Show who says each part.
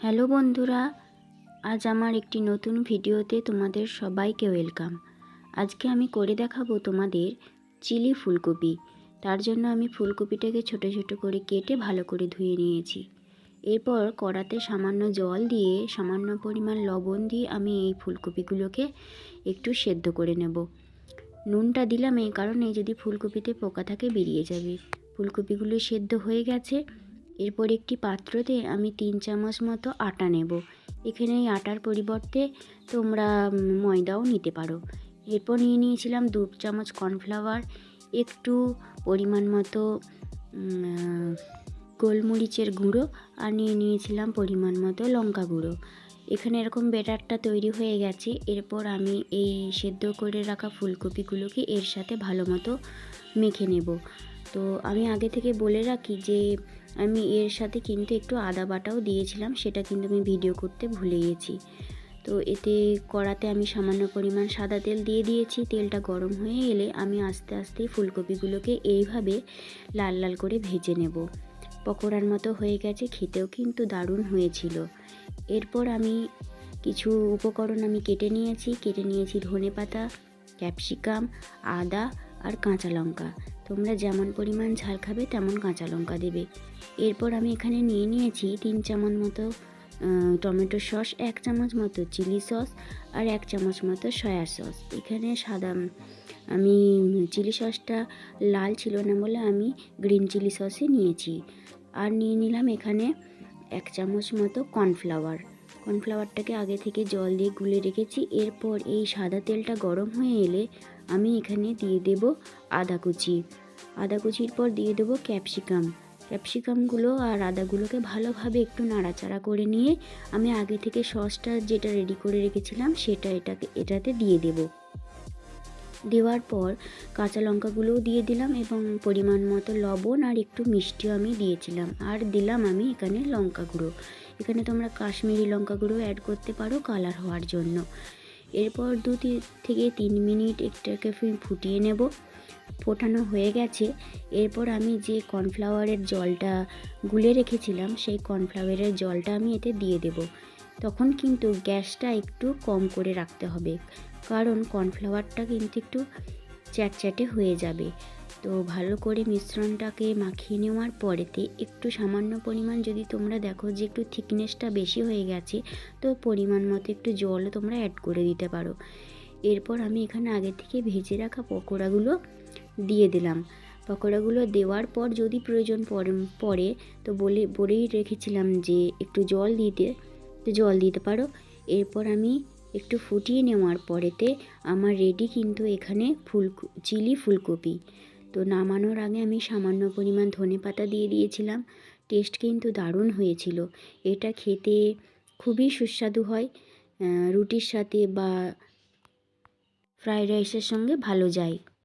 Speaker 1: Hello বন্ধুরা, আজ আমার একটি নতুন ভিডিওতে তোমাদের সবাইকে ওয়েলকাম। আজকে আমি করে দেখাবো তোমাদের চিলি ফুলকপি। তার জন্য আমি ফুলকপিটাকে ছোট ছোট করে কেটে ভালো করে ধুয়ে নিয়েছি। এরপর কড়াতে সামান্য জল দিয়ে সামান্য পরিমাণ লবণ দিয়ে আমি এই ফুলকপিগুলোকে একটু সেদ্ধ করে নেব। নুনটা দিলাম এই কারণে, যদি ফুলকপিতে পোকা থাকে বেরিয়ে যাবে। ফুলকপিগুলো সেদ্ধ হয়ে গেছে। এরপর একটি পাত্রতে আমি 3 চামচ মতো আটা নেব। এখানে এই আটার পরিবর্তে তোমরা ময়দাও নিতে পারো। এরপর নিয়ে নিয়েছিলাম 2 চামচ কর্নফ্লাওয়ার, একটু পরিমাণ মতো গোলমরিচের গুঁড়ো, আর নিয়ে নিয়েছিলাম পরিমাণ মতো লঙ্কা গুঁড়ো। এখানে এরকম ব্যাটারটা তৈরি হয়ে গেছে। এরপর আমি এই সেদ্ধ করে রাখা ফুলকপিগুলোকে এর সাথে ভালো মতো মেখে নেব। তো আমি আগে থেকে বলে রাখি যে আমি এর সাথে কিন্তু একটু আদা বাটাও দিয়েছিলাম, সেটা কিন্তু আমি ভিডিও করতে ভুলে গেছি। তো এতে কড়াতে আমি সামান্য পরিমাণ সাদা তেল দিয়ে দিয়েছি। তেলটা গরম হয়ে এলে আমি আস্তে আস্তে ফুলকপিগুলোকে এইভাবে লাল লাল করে ভেজে নেব। পকোড়ার মতো হয়ে গেছে, খেতেও কিন্তু দারুণ হয়েছিল। এরপর আমি কিছু উপকরণ আমি কেটে নিয়েছি ধনেপাতা, ক্যাপসিকাম, আদা আর কাঁচা লঙ্কা। তোমরা যেমন পরিমাণ ঝাল খাবে তেমন কাঁচা লঙ্কা দেবে। এরপর আমি এখানে নিয়ে নিয়েছি 3 চামচ মতো টমেটো সস, 1 চামচ মতো চিলি সস আর 1 চামচ মতো সয়া সস। এখানে আমি চিলি সসটা লাল ছিল না বলে আমি গ্রিন চিলি সসই নিয়েছি। আর নিয়ে নিলাম এখানে 1 চামচ মতো কর্নফ্লাওয়ারটাকে আগে থেকে জল দিয়ে গুলে রেখেছি। এরপর এই সাদা তেলটা গরম হয়ে এলে আমি এখানে দিয়ে দেব আদা কুচির পর দিয়ে দেবো ক্যাপসিকামগুলো আর আদাগুলোকে ভালোভাবে একটু নাড়াচাড়া করে নিয়ে আমি আগে থেকে সসটা যেটা রেডি করে রেখেছিলাম সেটা এটাতে দিয়ে দেব। দেওয়ার পর কাঁচা লঙ্কাগুলোও দিয়ে দিলাম এবং পরিমাণ মতো লবণ আর একটু মিষ্টিও আমি দিয়েছিলাম। আর দিলাম আমি এখানে লঙ্কা গুঁড়ো। এখানে তোমরা কাশ্মীরি লঙ্কা গুঁড়ো অ্যাড করতে পারো কালার হওয়ার জন্য। এরপর 2 থেকে 3 মিনিট এটাকে ফুটিয়ে নেব। ফোটানো হয়ে গেছে। এরপর আমি যে কর্নফ্লাওয়ারের জলটা গুলে রেখেছিলাম সেই কর্নফ্লাওয়ারের জলটা আমি এতে দিয়ে দেব। তখন কিন্তু গ্যাসটা একটু কম করে রাখতে হবে, কারণ কর্নফ্লাওয়ারটা কিন্তু একটু চ্যাটচ্যাটে হয়ে যাবে। তো ভালো করে মিশ্রণটাকে মাখিয়ে নেওয়ার পরেতে একটু সামান্য পরিমাণ, যদি তোমরা দেখো যে একটু থিকনেসটা বেশি হয়ে গেছে, তো পরিমাণ মতো একটু জলও তোমরা অ্যাড করে দিতে পারো। এরপর আমি এখানে আগে থেকে ভেজে রাখা পকোড়াগুলো দিয়ে দিলাম। পকোড়াগুলো দেওয়ার পর যদি প্রয়োজন পড়ে তো বলেই রেখেছিলাম যে একটু জল দিতে পারো। এরপর আমি একটু ফুটিয়ে নেওয়ার পরেতে আমার রেডি কিন্তু এখানে চিলি ফুলকপি। তো নামানোর আগে আমি সামান্য পরিমাণ ধনেপাতা দিয়ে দিয়েছিলাম। টেস্ট কিন্তু দারুণ হয়েছিল। এটা খেতে খুবই সুস্বাদু হয়, রুটির সাথে বা ফ্রায়েড রাইসের সঙ্গে ভালো যায়।